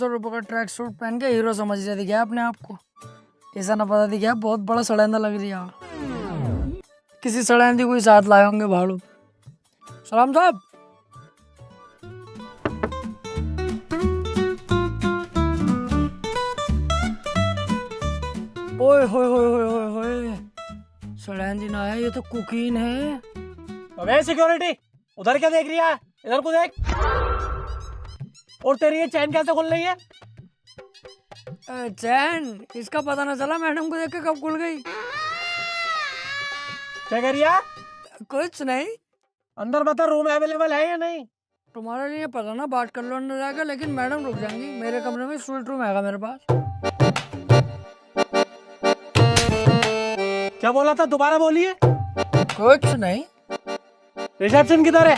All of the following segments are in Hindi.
₹500 का ट्रैक सूट पहन के हीरो समझ रहे दिखा अपने आप को। ऐसा ना पता दिखा बहुत बड़ा सड़ेंदा लग रही है। किसी सड़ेंदी कोई साथ लाए होंगे भाड़ू। सलाम साहब। ओए होए होए होए होए होए, सड़ेंदी ना है, ये तो कुकीन है। अबे सिक्योरिटी, उधर क्या देख रही है? इधर को देख। और तेरी ये चैन कैसे खुल रही है? चैन इसका पता ना चला, मैडम को देख के कब खुल गई। क्या कह रही है? कुछ नहीं। अंदर बता, रूम अवेलेबल है या नहीं? तुम्हारे लिए पता ना, बात कर लो अंदर जाकर, लेकिन मैडम रुक जाएंगी। मेरे कमरे में स्वीट रूम है मेरे पास। क्या बोला था, दोबारा बोलिए। कुछ नहीं। रिसेप्शन किधर है?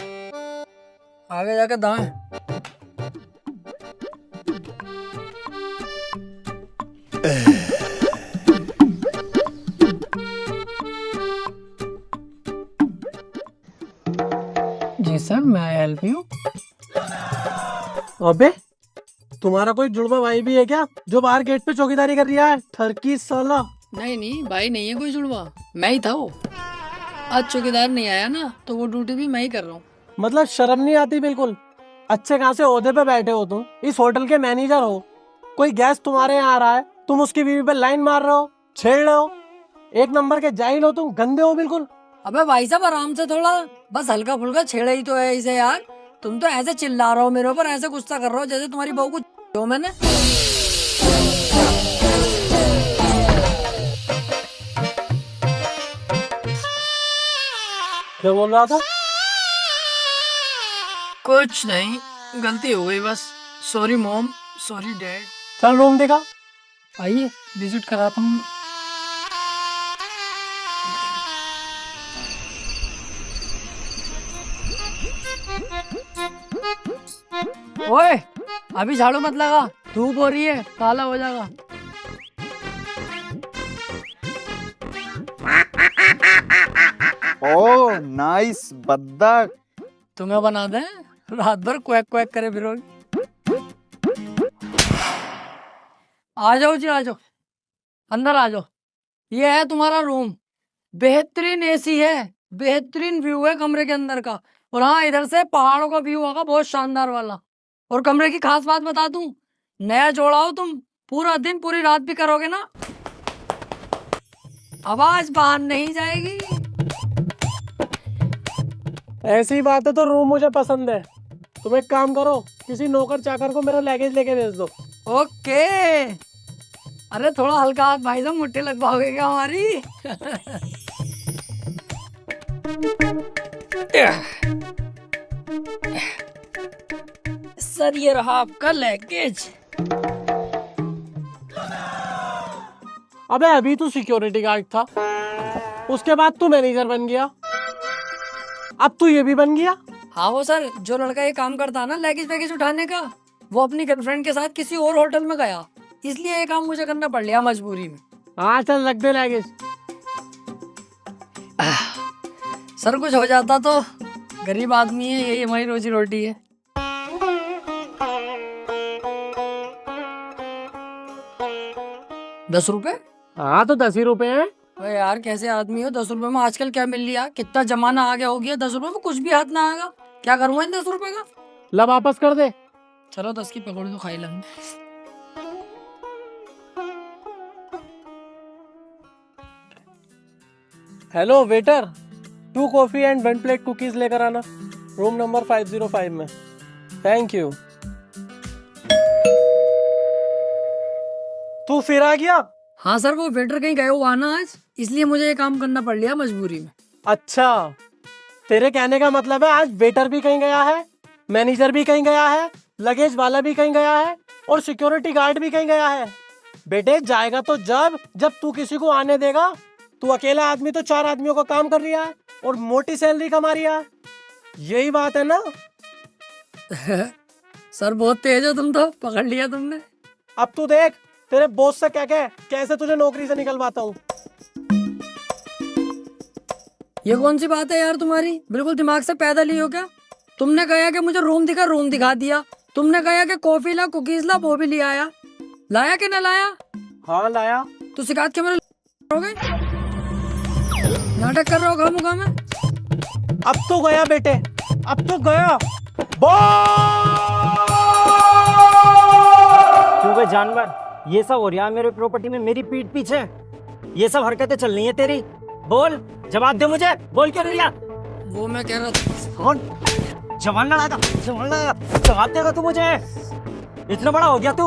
आगे जाके दाएं। जी सर, मैं हेल्प यू। अबे तुम्हारा कोई जुड़वा भाई भी है क्या, जो बाहर गेट पे चौकीदारी कर रहा है? ठरकी साला। नहीं भाई नहीं है कोई जुड़वा, मैं ही था वो। आज चौकीदार नहीं आया ना, तो वो ड्यूटी भी मैं ही कर रहा हूँ। मतलब शर्म नहीं आती बिल्कुल? अच्छे खासे ओहदे पे बैठे हो तुम, इस होटल के मैनेजर हो। कोई गेस्ट तुम्हारे यहाँ आ रहा है, तुम उसकी बीवी पे लाइन मार रहे हो, छेड़ रहे हो। एक नंबर के जाहिल हो तुम, गंदे हो बिल्कुल। अबे भाई साहब आराम से थोड़ा, बस हल्का फुल्का छेड़ा ही तो है इसे यार। तुम तो ऐसे चिल्ला रहे हो मेरे ऊपर, ऐसे गुस्सा कर रहे हो जैसे तुम्हारी बहू को जो मैंने। क्या बोल रहा था? कुछ नहीं, गलती हो गई बस। Sorry mom, sorry dad. चल रूम दिखा। आइए विजिट कराता हूँ। ओए अभी झाड़ू मत लगा, धूप हो रही है, काला हो जाएगा। ओह नाइस बद्दक। तुम्हें बना दे, रात भर क्वैक क्वैक करे फिरोगी। आ जाओ जी, आ जाओ, अंदर आ जाओ। ये है तुम्हारा रूम। बेहतरीन एसी है, बेहतरीन व्यू है कमरे के अंदर का। और हाँ, इधर से पहाड़ों का व्यू होगा बहुत शानदार वाला। और कमरे की खास बात बता दूं, नया जोड़ा हो तुम, पूरा दिन पूरी रात भी करोगे ना, आवाज बाहर नहीं जाएगी। ऐसी बात है तो रूम मुझे पसंद है। तुम एक काम करो, किसी नौकर चाकर को मेरा लगेज लेके भेज दो। ओके। अरे थोड़ा हल्का हाथ भाई साहब, मुट्ठी लगवाओगे क्या हमारी? सर ये रहा आपका लगेज। अबे अभी तू सिक्योरिटी गार्ड था, उसके बाद तू मैनेजर बन गया, अब तू ये भी बन गया। हाँ वो सर, जो लड़का ये काम करता है ना लगेज वैगेज उठाने का, वो अपनी गर्लफ्रेंड के साथ किसी और होटल में गया, इसलिए ये काम मुझे करना पड़ लिया मजबूरी में। हाँ चल लग दे लगेज। सर कुछ हो जाता तो, गरीब आदमी है, यही हमारी रोजी रोटी है। ₹10? हाँ तो 10 ही रुपए हैं। अरे यार कैसे आदमी हो, ₹10 में आजकल क्या मिल लिया? कितना जमाना आ गया हो गया, ₹10 में कुछ भी हाथ ना आएगा। क्या करूँगा इन ₹10 का? ला वापस कर दे। चलो 10 की पकौड़ी तो खाई लेंगे। Hello waiter, 2 coffee and 1 plate cookies लेकर आना, रूम नंबर 505 में। Thank you. तू फिर आ गया? हाँ सर, वो वेटर कहीं गए हुआ ना आज, इसलिए मुझे ये काम करना पड़ लिया मजबूरी में। अच्छा, तेरे कहने का मतलब है आज वेटर भी कहीं गया है, मैनेजर भी कहीं गया है, लगेज वाला भी कहीं गया है, और सिक्योरिटी गार्ड भी कहीं गया है। बेटे जाएगा तो जब तू किसी को आने देगा। तू अकेला आदमी तो 4 आदमियों का काम कर रहा है और मोटी सैलरी कमा रहा है, यही बात है ना? सर बहुत तेज हो तुम तो, पकड़ लिया तुमने। अब तू देख, तेरे बॉस से कह के कैसे तुझे नौकरी से निकलवाता हूँ। ये कौन सी बात है यार तुम्हारी, बिल्कुल दिमाग से पैदल ही हो क्या? तुमने कहा कि मुझे रूम दिखा, रूम दिखा दिया, तुमने कहा कि कॉफी ला कुकीज ला, वो भी ले आया। लाया कि ना लाया? हाँ लाया। तो शिकायत के मेरे हो गए, नाटक कर रहे हो खामोखा में। अब तो गया बेटे, अब तो गया। क्यों बे जानवर, ये सब हो रहा है मेरे प्रॉपर्टी में मेरी पीठ पीछे? ये सब हरकतें चल रही है तेरी? बोल, जवाब दे मुझे, बोल क्यों नहीं रहा? वो मैं कह रहा था। कौन जवान लड़ा था? जवान लड़ा, जवाब देगा तू मुझे? इतना बड़ा हो गया तू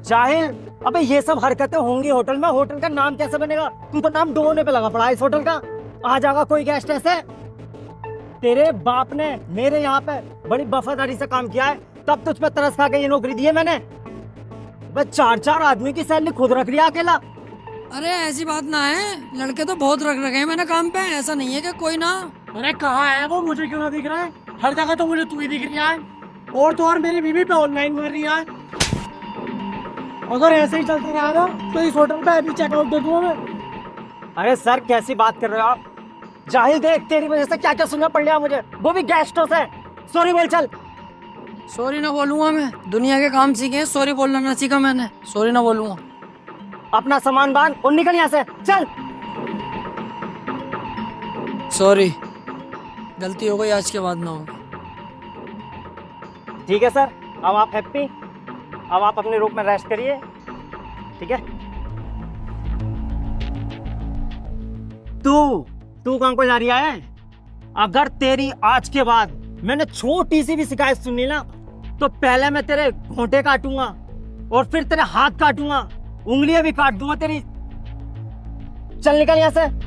जाहिल। अबे ये सब हरकतें होंगी होटल में, होटल का नाम कैसे बनेगा? तू तो नाम डोने पे लगा पड़ा है इस होटल का। आ जाएगा कोई गेस्ट ऐसे? तेरे बाप ने मेरे यहाँ पे बड़ी वफादारी से काम किया है, तब तुझ पे तरस खा के ये नौकरी दी है मैंने। बस 4-4 आदमी की सैलरी खुद रख लिया अकेला। अरे ऐसी बात ना है, लड़के तो बहुत रख रखे हैं मैंने काम पे, ऐसा नहीं है कि कोई ना। अरे कहाँ है वो, मुझे क्यों ना दिख रहा है? हर जगह तो मुझे तू ही दिख रहा है, और तो और मेरी बीवी पे ऑनलाइन मार रही है। अगर ऐसे ही चलते रहा ना तो इस होटल पे अभी चेकआउट दे दूंगा मैं। अरे सर कैसी बात कर रहे हो आप? जाहिल देख, तेरी वजह से क्या क्या सुनना पड़ रहा मुझे, वो भी गेस्टों से। सॉरी बोल चल। सॉरी ना बोलूंगा मैं, दुनिया के काम सीखे, सॉरी बोलना ना सीखा मैंने, सॉरी ना बोलूंगा। अपना सामान बांध और निकल यहाँ से, चल। सॉरी, गलती हो गई, आज के बाद ना होगी। ठीक है सर, अब आप हैप्पी? अब आप अपने रूम में रेस्ट करिए, ठीक है? तू कहाँ को जा रही है? अगर तेरी आज के बाद मैंने छोटी सी भी शिकायत सुनी ना, तो पहले मैं तेरे घोंटे काटूंगा और फिर तेरे हाथ काटूंगा, उंगलियां भी काट दूंगा तेरी। चल निकल यहाँ से।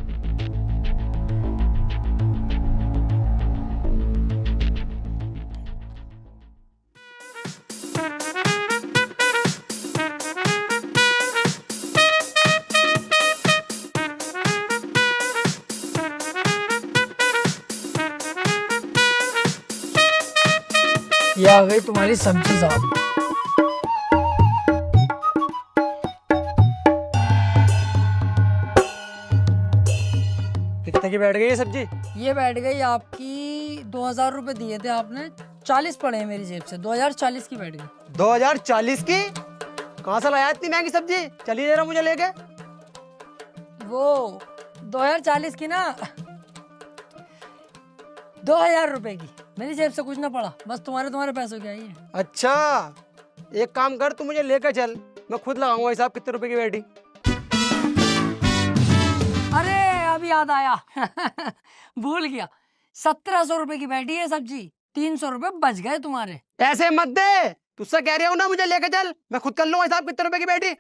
ये आ गई तुम्हारी सब्जी साहब। कितने की बैठ गई ये सब्जी? ये बैठ गई आपकी 2000 रुपए दिए थे आपने, 40 पड़े हैं मेरी जेब से, 2040 की बैठ गई। 2040 की? कहाँ से लाया इतनी महंगी सब्जी? चलिए जरा मुझे लेके। वो 2040 की ना, 2000 रुपए की, मेरी जेब से कुछ ना पड़ा, बस तुम्हारे पैसों की आई है। अच्छा, एक काम कर, तू मुझे लेकर चल, मैं खुद लगाऊंगा हिसाब कितने रुपए की बैठी। अरे अभी याद आया भूल गया, 1700 रुपए की बैठी है सब्जी, 300 रुपए बच गए तुम्हारे। ऐसे मत दे, तुझसे कह रहा हूँ ना मुझे लेकर चल, मैं खुद कर लूंगा हिसाब कितने रुपए की बैठी।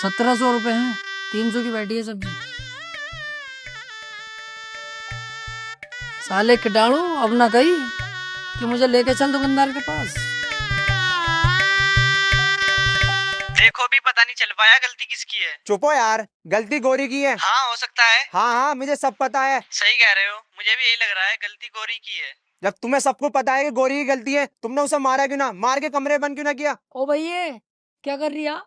1700 रुपए हैं, 300 की बैठी है सब्जी। साले कीटाणु अब ना कही कि मुझे लेके चल दुकानदार के पास। देखो भी पता नहीं चल पाया गलती किसकी है। चुप हो यार, गलती गोरी की है। हाँ हो सकता है। हाँ मुझे सब पता है। सही कह रहे हो, मुझे भी यही लग रहा है गलती गोरी की है। जब तुम्हें सबको पता है कि गोरी की गलती है, तुमने उसे मारा क्यों ना? मार के कमरे बंद क्यों ना किया? ओ भैया क्या कर रही है?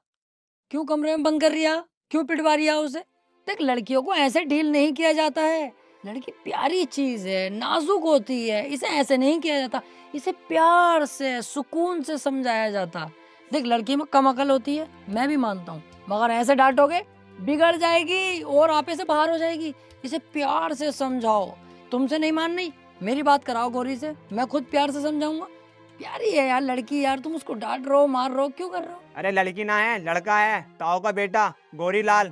क्यों कमरे में बंद कर रही है? क्यों पिटवा रही है उसे? देख, लड़कियों को ऐसे डील नहीं किया जाता है, लड़की प्यारी चीज है, नाजुक होती है, इसे ऐसे नहीं किया जाता, इसे प्यार से सुकून से समझाया जाता। देख, लड़की में कम अकल होती है, मैं भी मानता हूँ, मगर ऐसे डांटोगे बिगड़ जाएगी और आपे से बाहर हो जाएगी। इसे प्यार से समझाओ, तुमसे नहीं मान रही, मेरी बात कराओ गौरी से, मैं खुद प्यार से समझाऊंगा। प्यारी है यार लड़की, यार तुम उसको डांट रहे हो, मार रहे हो, क्यों कर रहे हो? अरे लड़की ना है, लड़का है, ताऊ का बेटा गोरी लाल।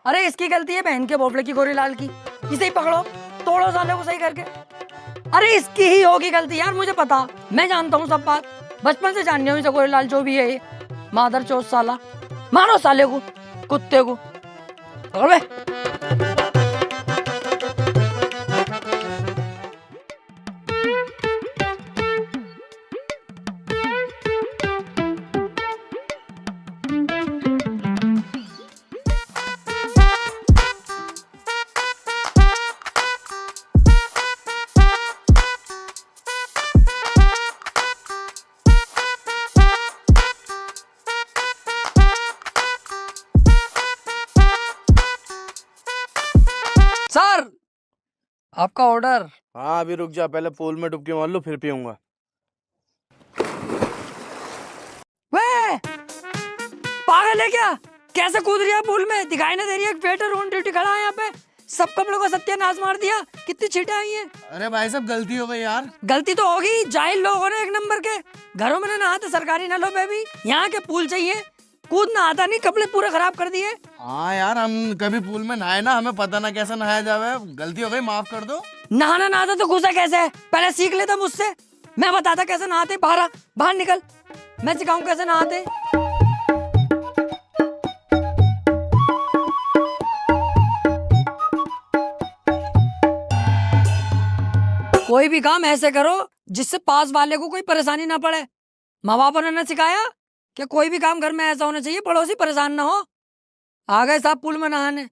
अरे इसकी गलती है बहन के बोफले की, गोरी लाल की। इसे ही पकड़ो, तोड़ो साले को सही करके। अरे इसकी ही होगी गलती यार, मुझे पता, मैं जानता हूँ सब बात, बचपन से जाननी हूँ इसे, गोरी लाल जो भी है ये मादर चौथ साला। मारो साले को, कुत्ते को, पकड़ बे। आपका ऑर्डर। हाँ अभी रुक जा, पहले पूल में डुबकी मार लूं फिर पीऊंगा। वे पागल है क्या? कैसे कूद रही है पूल में? दिखाई ना दे रही है? एक वेटर ऑन ड्यूटी खड़ा है यहाँ पे, सब कपड़ों का सत्यानाश मार दिया। कितनी छींटे आई हैं। अरे भाई साहब गलती हो गई यार। गलती तो होगी, जाहिल लोग हो रहे एक नंबर के। घरों में नहाते सरकारी नलों पे भी, यहाँ के पूल चाहिए। कूदना आता नहीं, कपड़े पूरे खराब कर दिए। हाँ यार हम कभी पूल में नहाए ना, हमें पता ना कैसे नहाया जावे। गलती हो गई, माफ कर दो। नहाना ना आता तो घुसा कैसे? पहले सीख लेता मुझसे, मैं बताता कैसे नहाते। बाहर बाहर निकल, मैं सिखाऊं कैसे नहाते। कोई भी काम ऐसे करो जिससे पास वाले को कोई परेशानी ना पड़े। माँ बाप ने सिखाया कि कोई भी काम घर में ऐसा होना चाहिए पड़ोसी परेशान ना हो। आ गए साहब पूल में नहाने।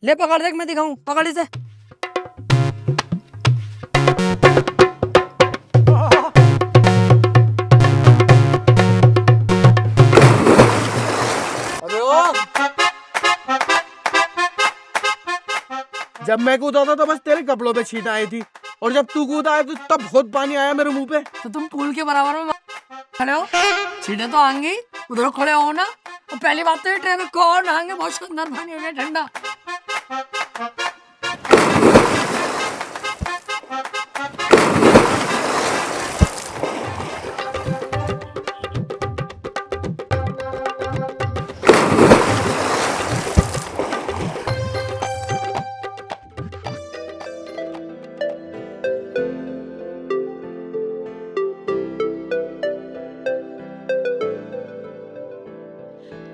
ले पकड़, देख मैं दिखाऊं, पकड़ इसे। अबे ओ, जब मैं कूदा था तो बस तेरे कपड़ों पे छींट आई थी, और जब तू कूदा है तो तब बहुत पानी आया मेरे मुंह पे। तो तुम पूल के बराबर में खड़े हो, छींटे तो आएंगी। उधर खड़े हो ना। और पहली बात तो ये ट्रेन में कौन नहाएंगे, बहुत शानदार पानी हो गया ठंडा।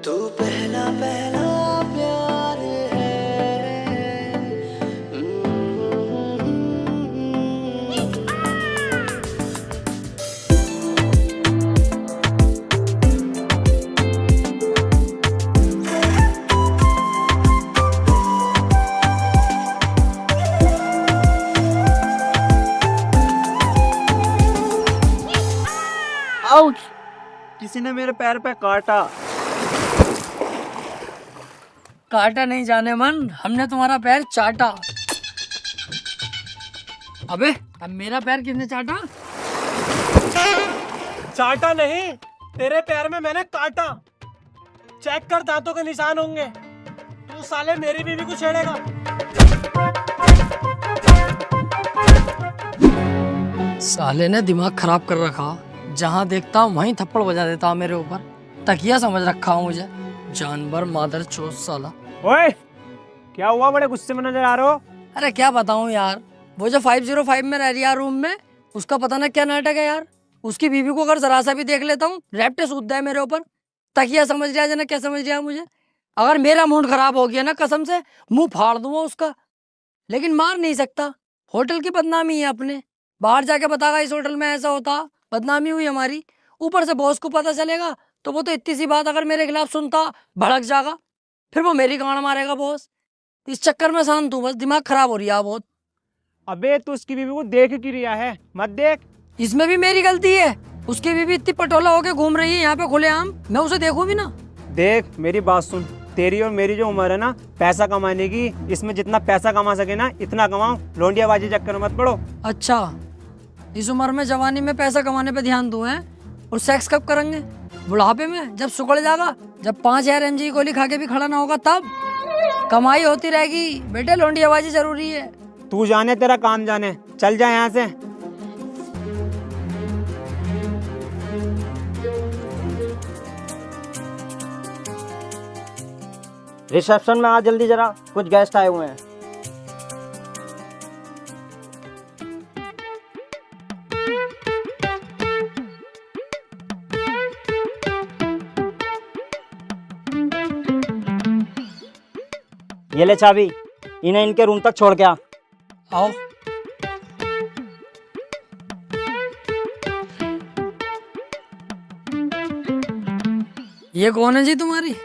तू पहला पहला प्यार है। आउच! किसी ने मेरे पैर पे काटा। काटा नहीं जाने मन, हमने तुम्हारा पैर चाटा। अबे अब मेरा पैर किसने चाटा? चाटा नहीं, तेरे पैर में मैंने काटा। चेक कर, दांतों के निशान होंगे। तू साले मेरी बीवी को छेड़ेगा। साले ने दिमाग खराब कर रखा, जहाँ देखता हूँ वहीं थप्पड़ बजा देता हूँ मेरे ऊपर। तकिया समझ रखा हूँ मुझे, जानवर मादर चोद साला। ओए, क्या हुआ? बड़े गुस्से में नजर आ रहे हो। अरे क्या बताऊँ यार, वो जो 505 में रह रही है रूम में, उसका पता ना क्या नाटक है यार। उसकी बीवी को अगर जरा सा भी देख लेता हूँ, रैप्टे सूद है मेरे ऊपर। तकिया समझ रहा है ना, क्या समझ रहा है मुझे। अगर मेरा मूड खराब हो गया ना, कसम से मुंह फाड़ दूंगा उसका, लेकिन मार नहीं सकता। होटल की बदनामी है अपने, बाहर जाके बतागा इस होटल में ऐसा होता, बदनामी हुई हमारी। ऊपर से बॉस को पता चलेगा तो वो तो इतनी सी बात अगर मेरे खिलाफ सुनता, भड़क जाएगा, फिर वो मेरी गांड मारेगा बॉस। इस चक्कर में शांत हूँ, बस दिमाग खराब हो रही है बहुत। अबे तू उसकी बीवी को देख क्यों रिया है? मत देख। इसमें भी मेरी गलती है। उसकी बीवी इतनी पटोला होके घूम रही है यहाँ पे खुलेआम, मैं उसे देखूं भी ना। देख मेरी बात सुन, तेरी और मेरी जो उम्र है ना पैसा कमाने की, इसमें जितना पैसा कमा सके ना इतना कमाओ। लौंडियाबाजी चक्कर में मत पड़ो। अच्छा, इस उम्र में जवानी में पैसा कमाने पे ध्यान दूं हैं? और सेक्स कब करेंगे? बुढ़ापे में, जब सुकड़ जाएगा, जब 5000 mg की गोली खा के भी खड़ा ना होगा तब। कमाई होती रहेगी बेटे, लौंडियाबाजी जरूरी है। तू जाने तेरा काम जाने, चल जा यहाँ से। रिसेप्शन में आ जल्दी जरा, कुछ गेस्ट आए हुए हैं। ये ले चाबी, इन्हें इनके रूम तक छोड़ के आ। आओ। ये कौन है जी तुम्हारी?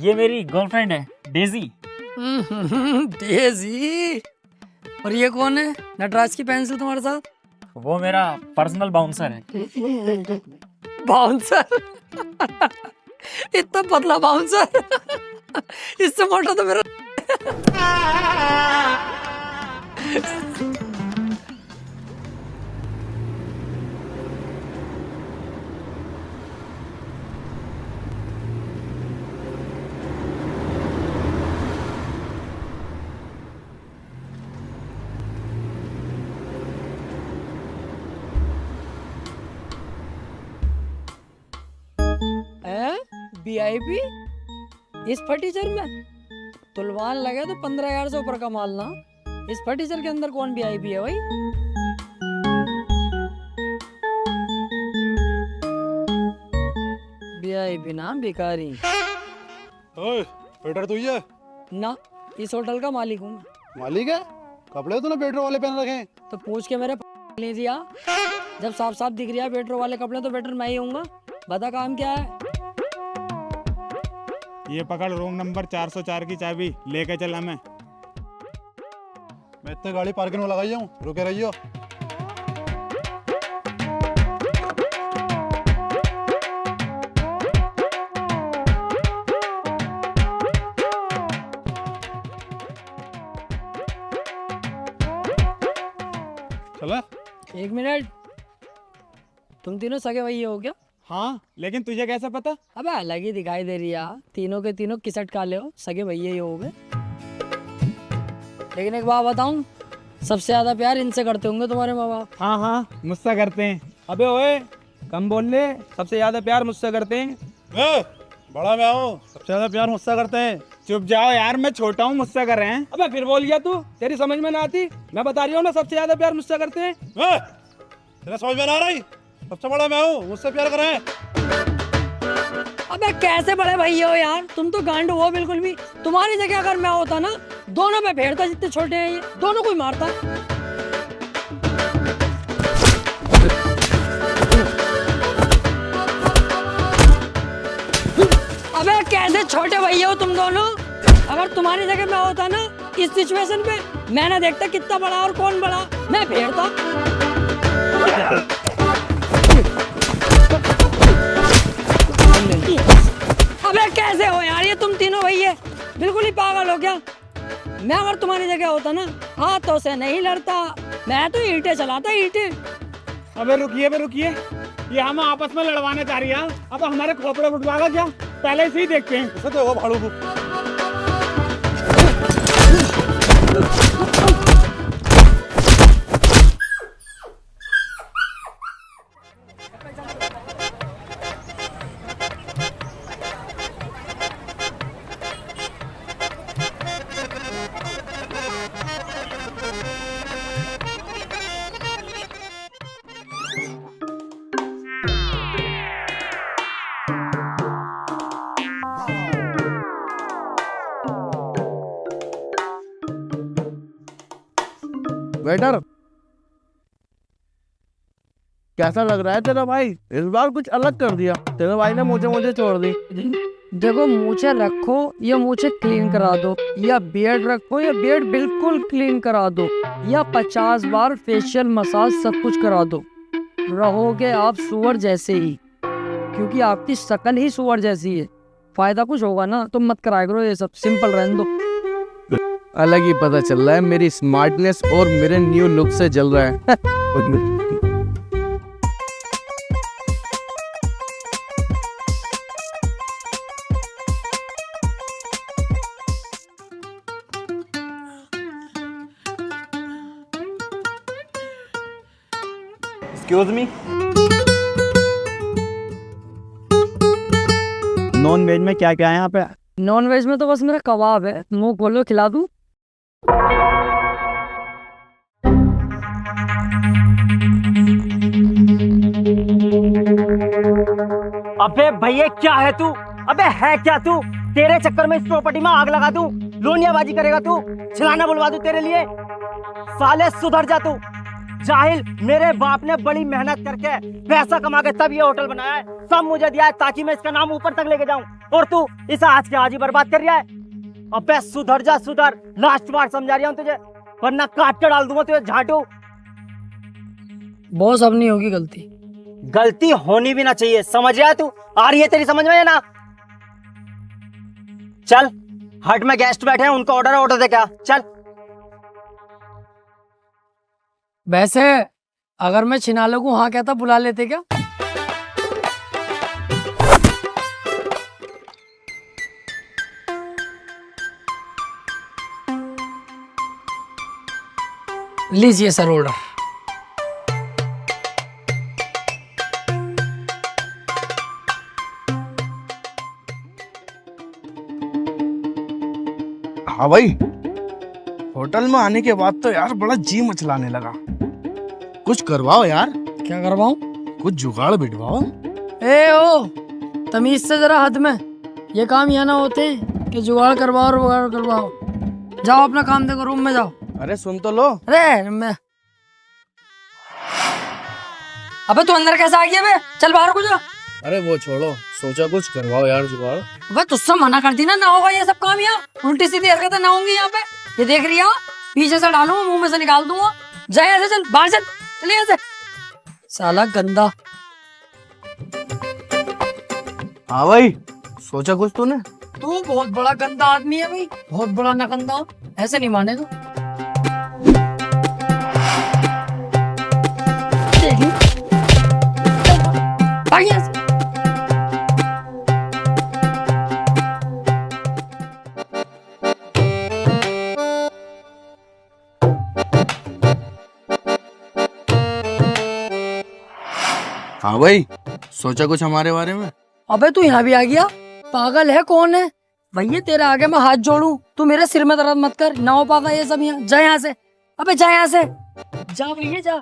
ये मेरी गर्लफ्रेंड है डेजी। डेजी। और ये कौन है नटराज की पेंसिल तुम्हारे साथ? वो मेरा पर्सनल बाउंसर है। बाउंसर? इतना पतला बाउंसर? इससे मोटा तो मेरा। VIP इस फर्नीचर में तुलवान लगे तो 15,000 से ऊपर का माल ना। इस फर्नीचर के अंदर कौन VIP है भाई? VIP ना भिखारी। ओए, वेटर तू ही है? ना, इस होटल का मालिक हूँ। मालिक है? कपड़े तूने वेटर वाले पहन रखे हैं। तो पूछ के मेरे ले दिया। जब साफ साफ दिख रहा है वेटर वाले कपड़े तो वेटर मैं ही हूँगा। बता काम क्या है? ये पकड़ रूम नंबर 404 की चाबी लेके चल हमें। मैं इतने गाड़ी पार्किंग में लगाई हूँ, रुके रहियो। चला? एक मिनट, तुम तीनों सगे भैया हो क्या? हाँ, लेकिन तुझे कैसे पता? अबे अलग ही दिखाई दे रही है यार। तीनों के तीनों किसट काले हो, सगे भैया ही हो गए। लेकिन एक बात बताऊं, सबसे ज्यादा प्यार इनसे करते होंगे तुम्हारे माँ बाप। हाँ हाँ, मुझसे करते हैं। अबे ओए, कम बोल ले, सबसे ज्यादा प्यार मुझसे करते हैं। बड़ा मैं हूँ, सबसे ज्यादा प्यार मुझसे करते हैं। चुप जाओ यार, मैं छोटा हूँ, मुझसे कर रहे हैं। अबे फिर बोल गया तू, तेरी समझ में ना आती। मैं बता रही हूँ ना, सबसे ज्यादा प्यार मुझसे करते हैं। तेरा समझ में ना आ रही? सबसे बड़ा मैं हूँ, मुझसे प्यार करें। अबे कैसे बड़े भैया हो यार, तुम तो गांड हो बिल्कुल भी। तुम्हारी जगह अगर मैं होता ना, दोनों पे फेरता। जितने छोटे हैं ये दोनों को ही मारता। अबे कैसे छोटे भैया हो तुम दोनों। अगर तुम्हारी जगह मैं होता ना, इस सिचुएशन पे मैं ना देखता कितना बड़ा और कौन बड़ा, मैं फेरता। अबे कैसे हो यार ये तुम तीनों भैया, बिल्कुल ही पागल हो क्या? मैं अगर तुम्हारी जगह होता ना, हाथों से नहीं लड़ता, मैं तो ईंटें चलाता, ईंटें। अबे रुकिए, ये हम आपस में लड़वाने चाह रही है। अब हमारे खोपड़े फुटवागा क्या? पहले से ही देखते हैं। इसे देखो भाड़ू को। वेटर, कैसा लग रहा है तेरा भाई? इस बार कुछ अलग कर दिया। तेरे भाई ने मुझे छोड़ दी। देखो, मूछें रखो या मूछें क्लीन करा दो, या बियर्ड रखो या बियर्ड बिल्कुल क्लीन करा दो, या 50 बार फेशियल मसाज सब कुछ करा दो, रहोगे आप सुअर जैसे ही। क्योंकि आपकी शक्ल ही सुअर जैसी है। फायदा कुछ होगा ना, तुम मत कराया करो ये सब, सिंपल रहने दो। अलग ही पता चल रहा है मेरी स्मार्टनेस और मेरे न्यू लुक से जल रहा है। एक्सक्यूज मी, नॉन वेज में क्या क्या है यहाँ पे? नॉन वेज में तो बस मेरा कबाब है, मुंह खोलो खिला दूं। अबे भैया क्या है तू? अबे है क्या तू? तेरे चक्कर में इस प्रॉपर्टी में आग लगा दूं, लोनियाबाजी करेगा तू, छिलाना बुलवा दूं तेरे लिए। साले सुधर जा तू जाहिल। मेरे बाप ने बड़ी मेहनत करके पैसा कमा के तब ये होटल बनाया है, सब मुझे दिया है ताकि मैं इसका नाम ऊपर तक लेके जाऊं, और तू इसे आज के आज ही बर्बाद कर रहा है। अबे सुधर जा सुधर, लास्ट बार समझा रहा हूं तुझे, वरना काट के डाल दूंगा तुझे झाटू। बॉस अब नहीं होगी गलती। गलती होनी भी ना चाहिए, समझ रहा है तू? आ रही है तेरी समझ में या ना? चल हट में गेस्ट बैठे हैं, उनका ऑर्डर दे क्या, चल। वैसे अगर मैं छिनाले को हाँ कहता बुला लेते क्या? लीजिए सर ऑर्डर। हाँ भाई, होटल में आने के बाद तो यार बड़ा जी मचलाने लगा। कुछ करवाओ यार। क्या करवाऊं? कुछ जुगाड़ बिठवाओ। ए ओ, तमीज से जरा हद में। ये काम यहाँ ना होते कि जुगाड़ करवाओ और वगाड़ करवाओ। जाओ अपना काम देखो, रूम में जाओ। अरे सुन तो लो। अरे मैं अबे तू अंदर कैसे आ गया बे? चल बाहर को जा। अरे वो छोड़ो, सोचा कुछ करवाओ यार जुगाड़। अबे तुझसे मना कर दी ना होगा ये सब काम यहाँ। उल्टी सीधी हरकतें ना होंगी यहाँ पे। ये देख रही हो, पीछे से डालूंगा, मुंह में से निकाल दूंगा। जा यहाँ से, चल बाहर चल, चल यहाँ से। साला गंदा। हाँ भाई, सोचा कुछ तूने? तू बहुत बड़ा गंदा आदमी है भाई, बहुत बड़ा नगंदा। ऐसे नहीं मानेगा। भाग यहाँ से। हाँ भाई, सोचा कुछ हमारे बारे में? अबे तू यहाँ भी आ गया? पागल है कौन है भैया? तेरे आगे मैं हाथ जोड़ूं, तू मेरे सिर में दर्द मत कर। ना हो पागा ये सब यहाँ। जा यहाँ से। अबे जा यहाँ से, जा भैया जा।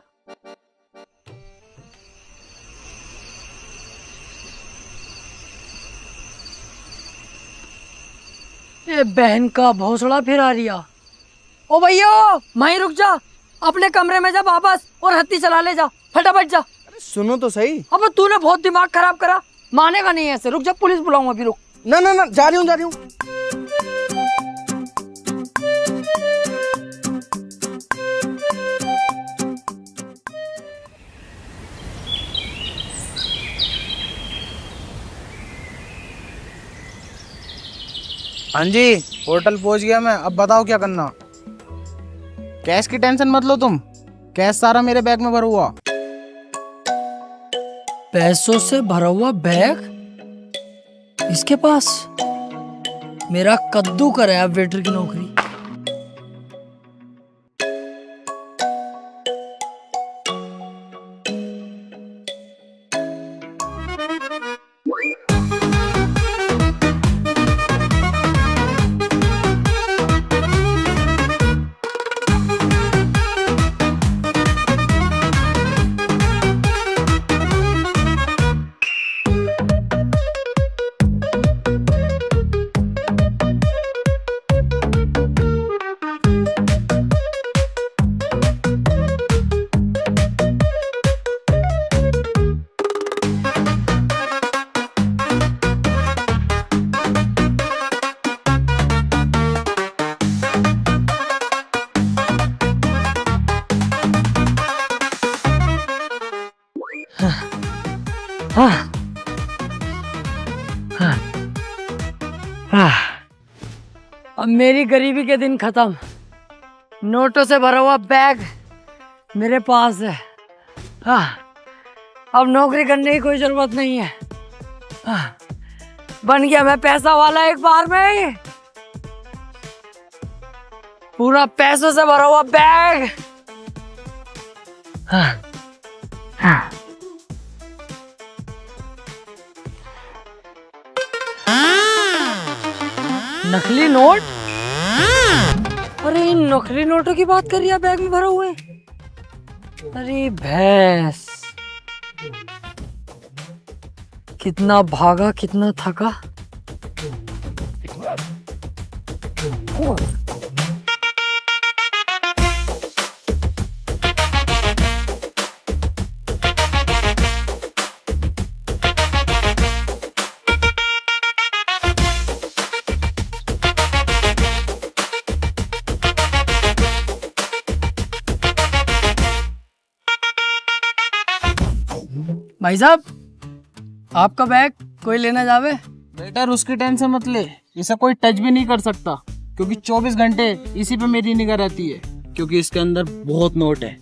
ये बहन का भोसड़ा फिर आ रिया। ओ भैया वहीं रुक जा, अपने कमरे में जा वापस और हत्ती चला ले जा, फटाफट जा। सुनो तो सही। अब तूने बहुत दिमाग खराब करा, मानेगा नहीं ऐसे। रुक जा, पुलिस बुलाऊंगा अभी, रुक। ना ना ना, जा रही हूँ। हाँ जी, होटल पहुंच गया मैं। अब बताओ क्या करना। कैश की टेंशन मत लो तुम, कैश सारा मेरे बैग में भरा हुआ। पैसों से भरा हुआ बैग इसके पास? मेरा कद्दू कराया वेटर की नौकरी। अब मेरी गरीबी के दिन खत्म। नोटों से भरा हुआ बैग मेरे पास है। अब नौकरी करने की कोई जरूरत नहीं है। बन गया मैं पैसा वाला एक बार में ही। पूरा पैसों से भरा हुआ बैग। नकली नोट? अरे इन नकली नोटों की बात कर रही है बैग में भरा हुए? अरे भैंस, कितना भागा कितना थका। भाई साहब, आपका बैग कोई लेना जावे? बेटर उसकी टेंशन मत ले, इसे कोई टच भी नहीं कर सकता, क्योंकि 24 घंटे इसी पे मेरी निगाह रहती है, क्योंकि इसके अंदर बहुत नोट है।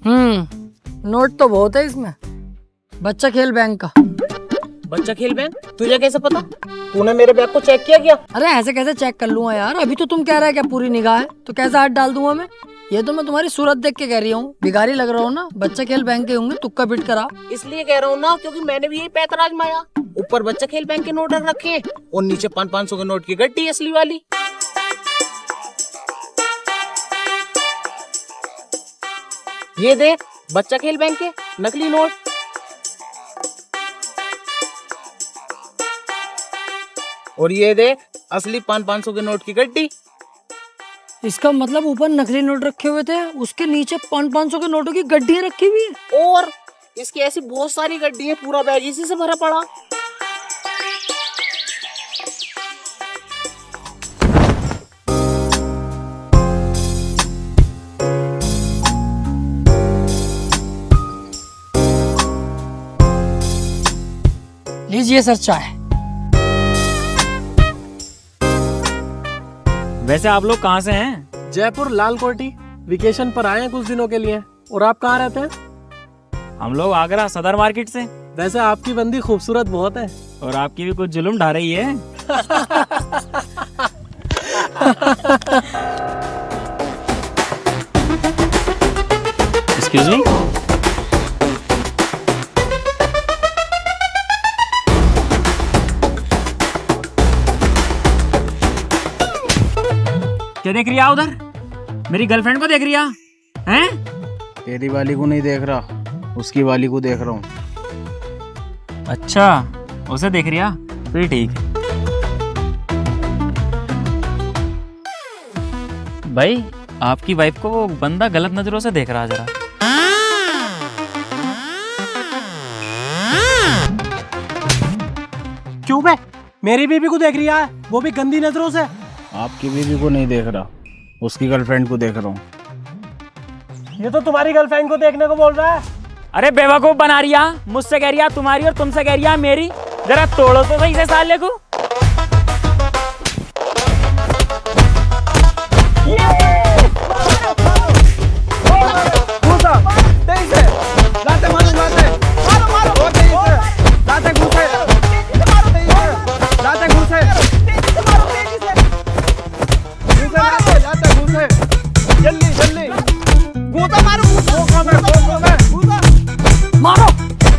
नोट तो बहुत है इसमें। बच्चा खेल बैंक का। बच्चा खेल बैंक? तुझे कैसे पता? तूने मेरे बैग को चेक किया क्या? अरे ऐसे कैसे चेक कर लूंगा यार, अभी तो तुम कह रहे हैं क्या पूरी निगाह है, तो कैसा हाथ डाल दूंगा मैं? ये तो मैं तुम्हारी सूरत देख के कह रही हूँ, भिखारी लग रहा हूँ ना। बच्चा खेल बैंक के होंगे, तुक्का फिट करा। इसलिए कह रहा हूँ ना, क्योंकि मैंने भी यही पैतरा आजमाया। ऊपर बच्चा खेल बैंक के नोट रख रखे हैं और नीचे 500 के नोट की गड्डी असली वाली। ये देख, बच्चा खेल बैंक के नकली नोट। और ये देख, असली 500 के नोट की गड्डी। इसका मतलब ऊपर नकली नोट रखे हुए थे, उसके नीचे 500 के नोटों की गड्डियां रखी हुई है। और इसकी ऐसी बहुत सारी गड्डी है, पूरा बैग इसी से भरा पड़ा। लीजिए सर चाय। वैसे आप लोग कहाँ से हैं? जयपुर लाल कोठी वेकेशन पर आए हैं कुछ दिनों के लिए। और आप कहाँ रहते हैं? हम लोग आगरा सदर मार्केट से। वैसे आपकी बंदी खूबसूरत बहुत है। और आपकी भी कुछ जुल्म ढा रही है। Excuse me. क्या देख रही है उधर? मेरी गर्लफ्रेंड को देख रही है? तेरी वाली को नहीं देख रहा, उसकी वाली को देख रहा हूँ। अच्छा, उसे देख रही है, फिर ठीक है। भाई, आपकी वाइफ को वो बंदा गलत नजरों से देख रहा है जरा। क्यों बे? मेरी बीबी को देख रही है, वो भी गंदी नजरों से। आपकी बीवी को नहीं देख रहा, उसकी गर्लफ्रेंड को देख रहा हूँ। ये तो तुम्हारी गर्लफ्रेंड को देखने को बोल रहा है। अरे बेवकूफ बना रही है, मुझसे कह रही है तुम्हारी और तुमसे कह रही है मेरी। जरा तोड़ो तो सही से साले को। मारो,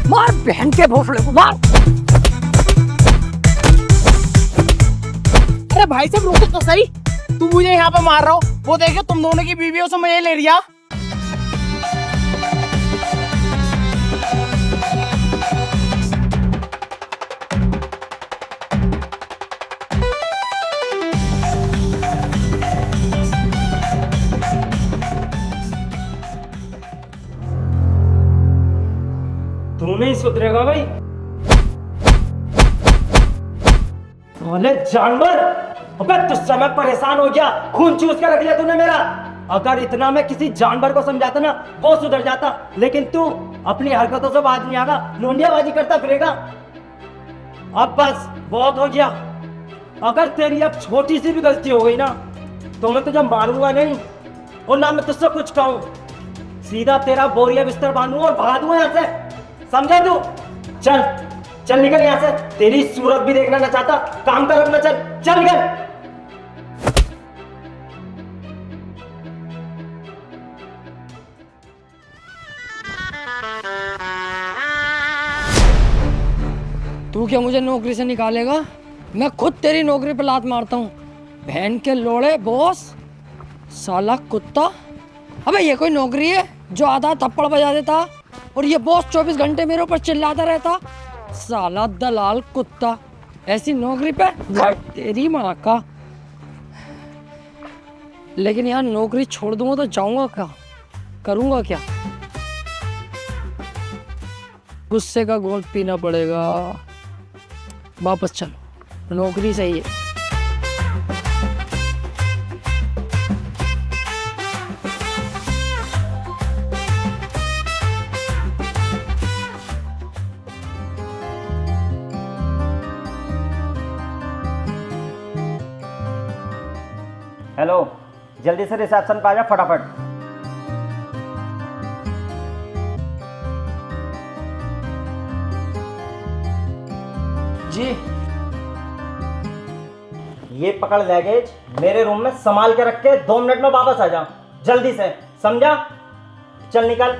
मार बहन के भोसले को मार। अरे भाई साहब रुको तो सही, तुम मुझे यहाँ पे मार रहे हो, वो देखो तुम दोनों की बीवियों से मजे ले रिया। तू नहीं सुधरेगा भाई। बोले जानवर, अबे तुझसे मैं परेशान हो गया, खून चूस के रख लिया तूने मेरा। अगर इतना मैं किसी जानवर को समझाता ना, वो सुधर जाता, लेकिन तू अपनी हरकतों से बाज नहीं आगा, लोंडियाबाजी करता फिरेगा। अब बस बहुत हो गया। अगर तेरी अब छोटी सी भी गलती हो गई ना, तो मैं तुझे मारूंगा नहीं और ना मैं तुझसे कुछ कहूँ। सीधा तेरा बोरिया बिस्तर बांधूंगा और भगा दूंगा यहाँ से, समझा तू? चल चल निकल यहाँ से, तेरी सूरत भी देखना ना चाहता, काम कर अपना, चल चल निकल। तू क्या मुझे नौकरी से निकालेगा? मैं खुद तेरी नौकरी पे लात मारता हूँ। बहन के लोड़े बॉस, साला कुत्ता। अबे ये कोई नौकरी है जो आधा थप्पड़ बजा देता और ये बॉस 24 घंटे मेरे ऊपर चिल्लाता रहता? साला दलाल कुत्ता, ऐसी नौकरी पे तेरी माँ का। लेकिन यार नौकरी छोड़ दूंगा तो जाऊंगा क्या, करूंगा क्या? गुस्से का घोल पीना पड़ेगा। वापस चलो, नौकरी सही है। हेलो, जल्दी से रिसेप्शन पे आ जा फटाफट। जी। ये पकड़ लगेज, मेरे रूम में संभाल के रख के 2 मिनट में वापस आ जा, जल्दी से, समझा? चल निकल।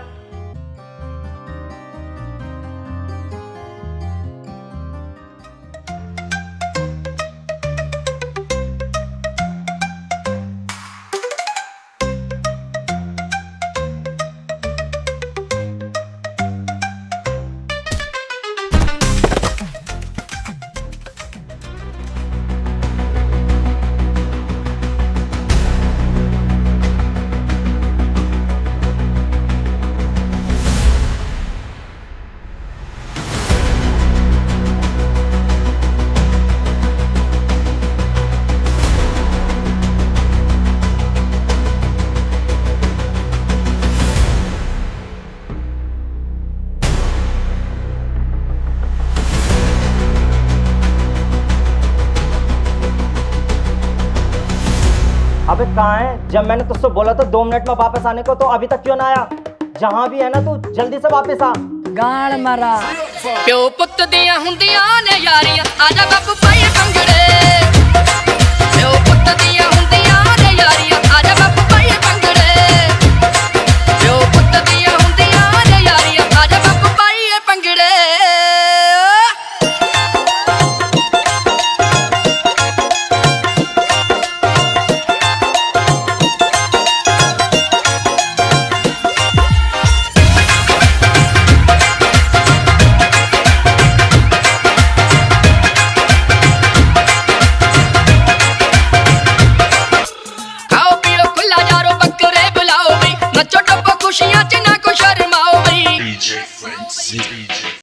अबे कहाँ है? जब मैंने तुझसे बोला था 2 मिनट में वापस आने को, तो अभी तक क्यों ना आया? जहाँ भी है ना, तू जल्दी से वापस आ। गाड़ मारा प्यो पुੱਤ ਦੀਆਂ ਹੁੰਦੀਆਂ ਨੇ ਯਾਰੀਆਂ ਆਜਾ ਗੱਪ ਪਾਏ ਕੰਗੜੇ प्यो ਪੁੱਤ ਦੀਆਂ ਹੁੰਦੀਆਂ ਨੇ ਯਾਰੀਆਂ ਆਜਾ